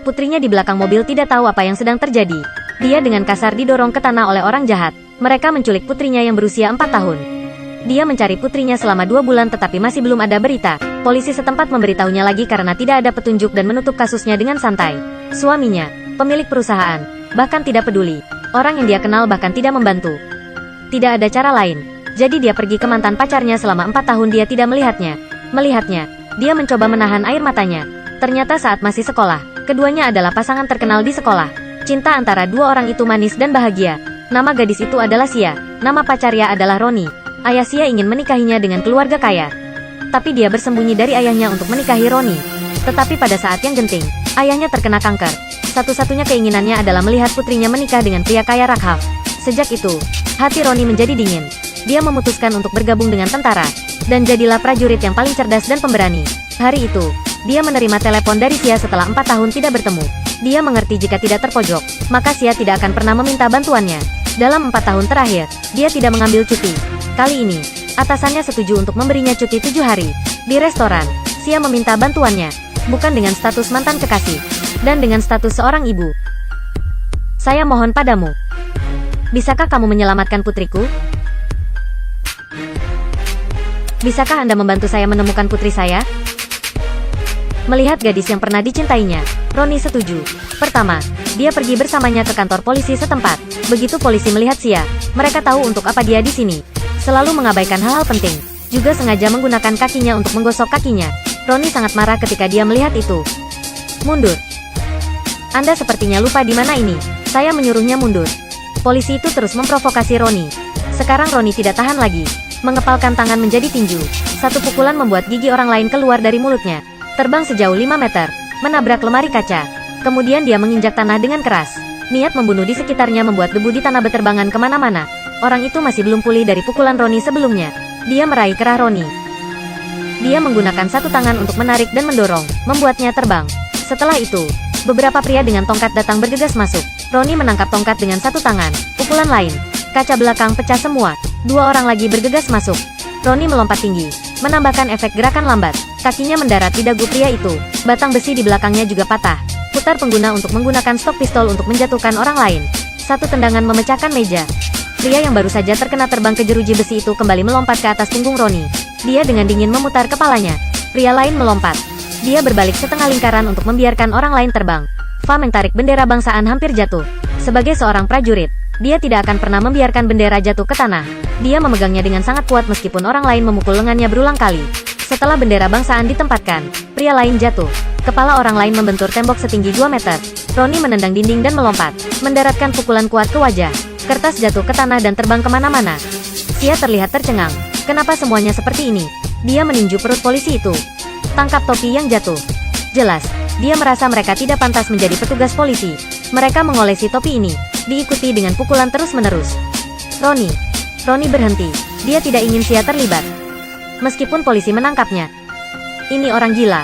Putrinya di belakang mobil tidak tahu apa yang sedang terjadi. Dia dengan kasar didorong ke tanah oleh orang jahat. Mereka menculik putrinya yang berusia 4 tahun. Dia mencari putrinya selama 2 bulan tetapi masih belum ada berita. Polisi setempat memberitahunya lagi karena tidak ada petunjuk dan menutup kasusnya dengan santai. Suaminya, pemilik perusahaan, bahkan tidak peduli. Orang yang dia kenal bahkan tidak membantu. Tidak ada cara lain. Jadi dia pergi ke mantan pacarnya selama 4 tahun dia tidak melihatnya. Melihatnya, dia mencoba menahan air matanya. Ternyata saat masih sekolah, keduanya adalah pasangan terkenal di sekolah. Cinta antara dua orang itu manis dan bahagia. Nama gadis itu adalah Sia. Nama pacarnya adalah Roni. Ayah Sia ingin menikahinya dengan keluarga kaya. Tapi dia bersembunyi dari ayahnya untuk menikahi Roni. Tetapi pada saat yang genting, ayahnya terkena kanker. Satu-satunya keinginannya adalah melihat putrinya menikah dengan pria kaya Rakhav. Sejak itu, hati Roni menjadi dingin. Dia memutuskan untuk bergabung dengan tentara, dan jadilah prajurit yang paling cerdas dan pemberani. Hari itu, dia menerima telepon dari Sia setelah 4 tahun tidak bertemu. Dia mengerti jika tidak terpojok, maka Sia tidak akan pernah meminta bantuannya. Dalam 4 tahun terakhir, dia tidak mengambil cuti. Kali ini, atasannya setuju untuk memberinya cuti 7 hari. Di restoran, Sia meminta bantuannya, bukan dengan status mantan kekasih, dan dengan status seorang ibu. Saya mohon padamu. Bisakah kamu menyelamatkan putriku? Bisakah Anda membantu saya menemukan putri saya? Melihat gadis yang pernah dicintainya, Roni setuju. Pertama, dia pergi bersamanya ke kantor polisi setempat. Begitu polisi melihat Sia, mereka tahu untuk apa dia di sini. Selalu mengabaikan hal-hal penting. Juga sengaja menggunakan kakinya untuk menggosok kakinya. Roni sangat marah ketika dia melihat itu. Mundur. Anda sepertinya lupa di mana ini. Saya menyuruhnya mundur. Polisi itu terus memprovokasi Roni. Sekarang Roni tidak tahan lagi. Mengepalkan tangan menjadi tinju. Satu pukulan membuat gigi orang lain keluar dari mulutnya. Terbang sejauh 5 meter, menabrak lemari kaca. Kemudian dia menginjak tanah dengan keras. Niat membunuh di sekitarnya membuat debu di tanah berterbangan kemana-mana. Orang itu masih belum pulih dari pukulan Roni sebelumnya. Dia meraih kerah Roni. Dia menggunakan satu tangan untuk menarik dan mendorong, membuatnya terbang. Setelah itu, beberapa pria dengan tongkat datang bergegas masuk. Roni menangkap tongkat dengan satu tangan. Pukulan lain, kaca belakang pecah semua. 2 orang lagi bergegas masuk. Roni melompat tinggi, menambahkan efek gerakan lambat. Kakinya mendarat di dagu pria itu. Batang besi di belakangnya juga patah. Putar pengguna untuk menggunakan stok pistol untuk menjatuhkan orang lain. Satu tendangan memecahkan meja. Pria yang baru saja terkena terbang ke jeruji besi itu kembali melompat ke atas punggung Roni. Dia dengan dingin memutar kepalanya. Pria lain melompat. Dia berbalik setengah lingkaran untuk membiarkan orang lain terbang. Fa menarik bendera bangsaan hampir jatuh. Sebagai seorang prajurit, dia tidak akan pernah membiarkan bendera jatuh ke tanah. Dia memegangnya dengan sangat kuat meskipun orang lain memukul lengannya berulang kali. Setelah bendera bangsaan ditempatkan, pria lain jatuh. Kepala orang lain membentur tembok setinggi 2 meter. Roni menendang dinding dan melompat, mendaratkan pukulan kuat ke wajah. Kertas jatuh ke tanah dan terbang kemana-mana. Sia terlihat tercengang. Kenapa semuanya seperti ini? Dia meninju perut polisi itu. Tangkap topi yang jatuh. Jelas, dia merasa mereka tidak pantas menjadi petugas polisi. Mereka mengolesi topi ini, diikuti dengan pukulan terus-menerus. Roni berhenti. Dia tidak ingin Sia terlibat. Meskipun polisi menangkapnya. Ini orang gila.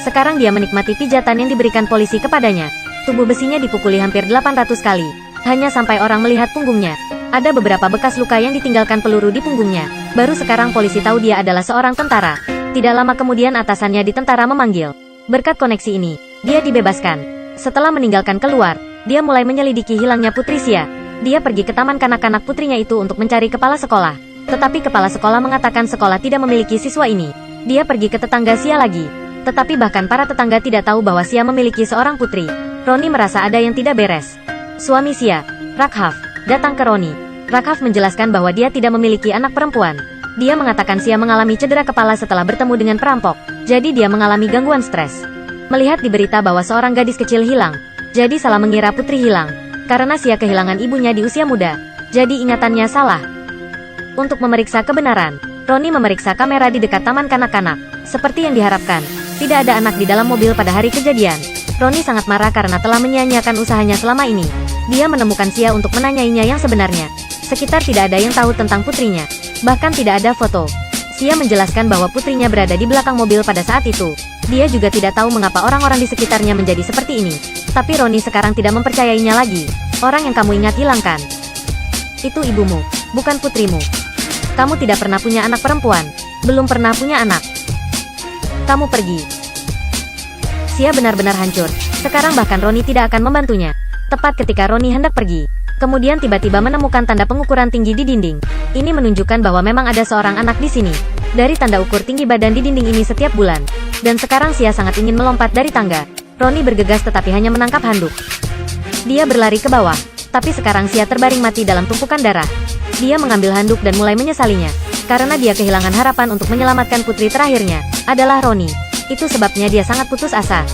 Sekarang dia menikmati pijatan yang diberikan polisi kepadanya. Tubuh besinya dipukuli hampir 800 kali. Hanya sampai orang melihat punggungnya. Ada beberapa bekas luka yang ditinggalkan peluru di punggungnya. Baru sekarang polisi tahu dia adalah seorang tentara. Tidak lama kemudian atasannya di tentara memanggil. Berkat koneksi ini, dia dibebaskan. Setelah meninggalkan keluar, dia mulai menyelidiki hilangnya putri Sia. Dia pergi ke taman kanak-kanak putrinya itu untuk mencari kepala sekolah. Tetapi kepala sekolah mengatakan sekolah tidak memiliki siswa ini. Dia pergi ke tetangga Sia lagi. Tetapi bahkan para tetangga tidak tahu bahwa Sia memiliki seorang putri. Roni merasa ada yang tidak beres. Suami Sia, Rakhav, datang ke Roni. Rakhav menjelaskan bahwa dia tidak memiliki anak perempuan. Dia mengatakan Sia mengalami cedera kepala setelah bertemu dengan perampok. Jadi dia mengalami gangguan stres. Melihat di berita bahwa seorang gadis kecil hilang, jadi salah mengira putri hilang. Karena Sia kehilangan ibunya di usia muda, jadi ingatannya salah. Untuk memeriksa kebenaran, Roni memeriksa kamera di dekat taman kanak-kanak. Seperti yang diharapkan, tidak ada anak di dalam mobil pada hari kejadian. Roni sangat marah karena telah menyia-nyiakan usahanya selama ini. Dia menemukan Sia untuk menanyainya yang sebenarnya. Sekitar tidak ada yang tahu tentang putrinya. Bahkan tidak ada foto. Sia menjelaskan bahwa putrinya berada di belakang mobil pada saat itu. Dia juga tidak tahu mengapa orang-orang di sekitarnya menjadi seperti ini. Tapi Roni sekarang tidak mempercayainya lagi. Orang yang kamu ingat hilangkan. Itu ibumu, bukan putrimu. Kamu tidak pernah punya anak perempuan. Belum pernah punya anak. Kamu pergi. Sia benar-benar hancur. Sekarang bahkan Roni tidak akan membantunya. Tepat ketika Roni hendak pergi, kemudian tiba-tiba menemukan tanda pengukuran tinggi di dinding. Ini menunjukkan bahwa memang ada seorang anak di sini. Dari tanda ukur tinggi badan di dinding ini setiap bulan. Dan sekarang Sia sangat ingin melompat dari tangga. Roni bergegas tetapi hanya menangkap handuk. Dia berlari ke bawah. Tapi sekarang Sia terbaring mati dalam tumpukan darah. Dia mengambil handuk dan mulai menyesalinya. Karena dia kehilangan harapan untuk menyelamatkan putri terakhirnya. Adalah Roni. Itu sebabnya dia sangat putus asa.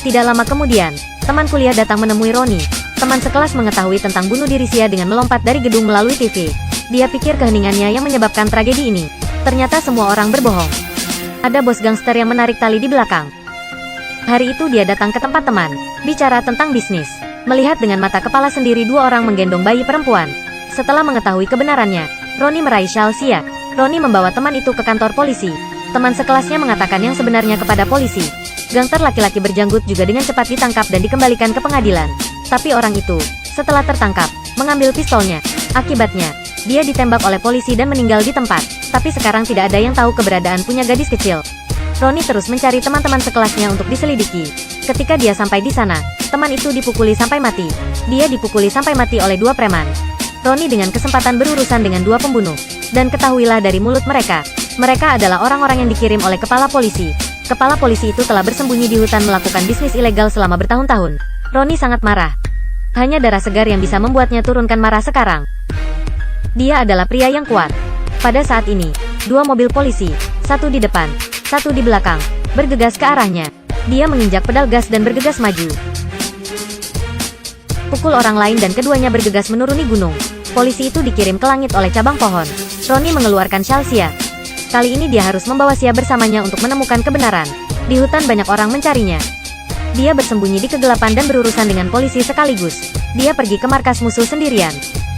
Tidak lama kemudian, teman kuliah datang menemui Roni. Teman sekelas mengetahui tentang bunuh diri Sia dengan melompat dari gedung melalui TV. Dia pikir keheningannya yang menyebabkan tragedi ini. Ternyata semua orang berbohong. Ada bos gangster yang menarik tali di belakang. Hari itu dia datang ke tempat teman, bicara tentang bisnis. Melihat dengan mata kepala sendiri dua orang menggendong bayi perempuan. Setelah mengetahui kebenarannya, Roni meraih shawl Sia. Roni membawa teman itu ke kantor polisi. Teman sekelasnya mengatakan yang sebenarnya kepada polisi. Gangster laki-laki berjanggut juga dengan cepat ditangkap dan dikembalikan ke pengadilan. Tapi orang itu, setelah tertangkap, mengambil pistolnya. Akibatnya, dia ditembak oleh polisi dan meninggal di tempat. Tapi sekarang tidak ada yang tahu keberadaan punya gadis kecil. Roni terus mencari teman-teman sekelasnya untuk diselidiki. Ketika dia sampai di sana, teman itu dipukuli sampai mati. Dia dipukuli sampai mati oleh dua preman. Roni dengan kesempatan berurusan dengan dua pembunuh. Dan ketahuilah dari mulut mereka, mereka adalah orang-orang yang dikirim oleh kepala polisi. Kepala polisi itu telah bersembunyi di hutan melakukan bisnis ilegal selama bertahun-tahun. Roni sangat marah. Hanya darah segar yang bisa membuatnya turunkan marah sekarang. Dia adalah pria yang kuat. Pada saat ini, dua mobil polisi, satu di depan, satu di belakang, bergegas ke arahnya. Dia menginjak pedal gas dan bergegas maju. Pukul orang lain dan keduanya bergegas menuruni gunung. Polisi itu dikirim ke langit oleh cabang pohon. Roni mengeluarkan shawl Sia. Kali ini dia harus membawa Sia bersamanya untuk menemukan kebenaran. Di hutan banyak orang mencarinya. Dia bersembunyi di kegelapan dan berurusan dengan polisi sekaligus. Dia pergi ke markas musuh sendirian.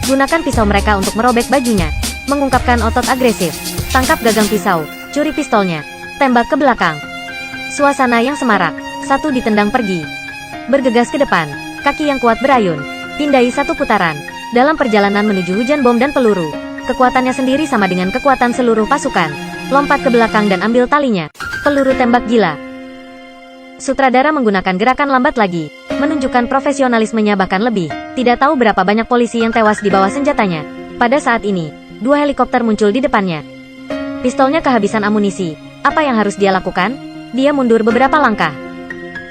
Gunakan pisau mereka untuk merobek bajunya. Mengungkapkan otot agresif. Tangkap gagang pisau. Curi pistolnya. Tembak ke belakang. Suasana yang semarak. Satu ditendang pergi. Bergegas ke depan. Kaki yang kuat berayun. Pindai satu putaran. Dalam perjalanan menuju hujan bom dan peluru. Kekuatannya sendiri sama dengan kekuatan seluruh pasukan. Lompat ke belakang dan ambil talinya. Peluru tembak gila. Sutradara menggunakan gerakan lambat lagi. Menunjukkan profesionalismenya bahkan lebih. Tidak tahu berapa banyak polisi yang tewas di bawah senjatanya. Pada saat ini, dua helikopter muncul di depannya. Pistolnya kehabisan amunisi. Apa yang harus dia lakukan? Dia mundur beberapa langkah.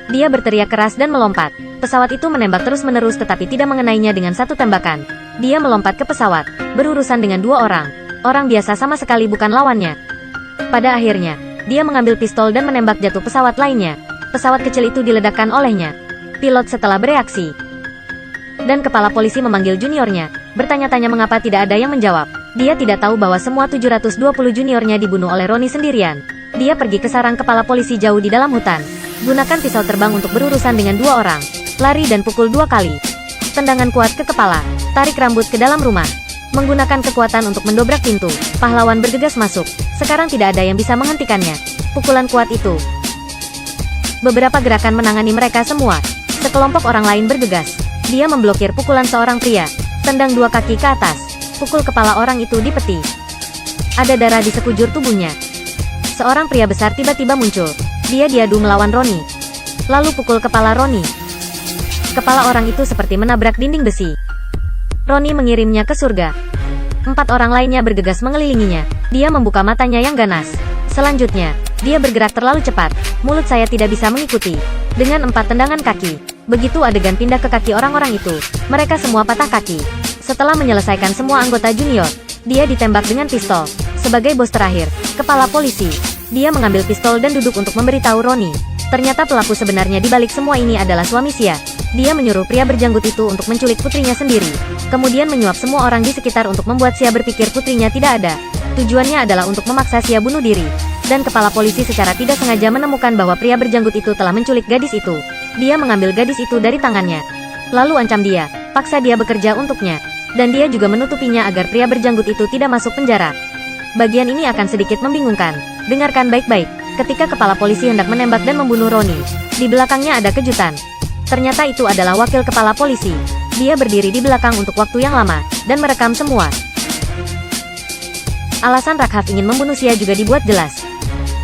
Dia berteriak keras dan melompat. Pesawat itu menembak terus-menerus tetapi tidak mengenainya dengan satu tembakan. Dia melompat ke pesawat, berurusan dengan dua orang. Orang biasa sama sekali bukan lawannya. Pada akhirnya, dia mengambil pistol dan menembak jatuh pesawat lainnya. Pesawat kecil itu diledakkan olehnya. Pilot setelah bereaksi. Dan kepala polisi memanggil juniornya, bertanya-tanya mengapa tidak ada yang menjawab. Dia tidak tahu bahwa semua 720 juniornya dibunuh oleh Roni sendirian. Dia pergi ke sarang kepala polisi jauh di dalam hutan. Gunakan pisau terbang untuk berurusan dengan dua orang. Lari dan pukul 2 kali. Tendangan kuat ke kepala. Tarik rambut ke dalam rumah. Menggunakan kekuatan untuk mendobrak pintu. Pahlawan bergegas masuk. Sekarang tidak ada yang bisa menghentikannya. Pukulan kuat itu. Beberapa gerakan menangani mereka semua. Sekelompok orang lain bergegas. Dia memblokir pukulan seorang pria. Tendang dua kaki ke atas. Pukul kepala orang itu di peti. Ada darah di sekujur tubuhnya. Seorang pria besar tiba-tiba muncul. Dia diadu melawan Roni. Lalu pukul kepala Roni. Kepala orang itu seperti menabrak dinding besi. Roni mengirimnya ke surga. 4 orang lainnya bergegas mengelilinginya. Dia membuka matanya yang ganas. Selanjutnya, dia bergerak terlalu cepat. Mulut saya tidak bisa mengikuti. Dengan 4 tendangan kaki. Begitu adegan pindah ke kaki orang-orang itu, mereka semua patah kaki. Setelah menyelesaikan semua anggota junior, dia ditembak dengan pistol. Sebagai bos terakhir, kepala polisi, dia mengambil pistol dan duduk untuk memberitahu Roni. Ternyata pelaku sebenarnya di balik semua ini adalah suami Sia. Dia menyuruh pria berjanggut itu untuk menculik putrinya sendiri. Kemudian menyuap semua orang di sekitar untuk membuat Sia berpikir putrinya tidak ada. Tujuannya adalah untuk memaksa Sia bunuh diri. Dan kepala polisi secara tidak sengaja menemukan bahwa pria berjanggut itu telah menculik gadis itu. Dia mengambil gadis itu dari tangannya. Lalu ancam dia, paksa dia bekerja untuknya. Dan dia juga menutupinya agar pria berjanggut itu tidak masuk penjara. Bagian ini akan sedikit membingungkan. Dengarkan baik-baik. Ketika kepala polisi hendak menembak dan membunuh Roni, di belakangnya ada kejutan. Ternyata itu adalah wakil kepala polisi. Dia berdiri di belakang untuk waktu yang lama, dan merekam semua. Alasan Rakhav ingin membunuh Sia juga dibuat jelas.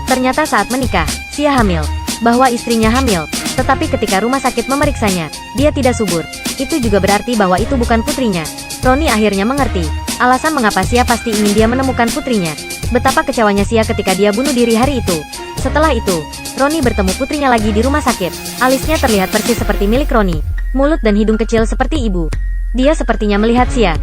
Ternyata saat menikah, Sia hamil. Bahwa istrinya hamil. Tetapi ketika rumah sakit memeriksanya, dia tidak subur. Itu juga berarti bahwa itu bukan putrinya. Roni akhirnya mengerti alasan mengapa Sia pasti ingin dia menemukan putrinya. Betapa kecewanya Sia ketika dia bunuh diri hari itu. Setelah itu, Roni bertemu putrinya lagi di rumah sakit. Alisnya terlihat persis seperti milik Roni. Mulut dan hidung kecil seperti ibu. Dia sepertinya melihat Sia.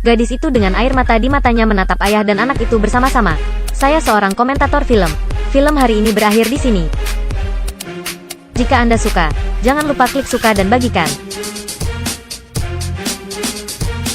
Gadis itu dengan air mata di matanya menatap ayah dan anak itu bersama-sama. Saya seorang komentator film. Film hari ini berakhir di sini. Jika Anda suka, jangan lupa klik suka dan bagikan.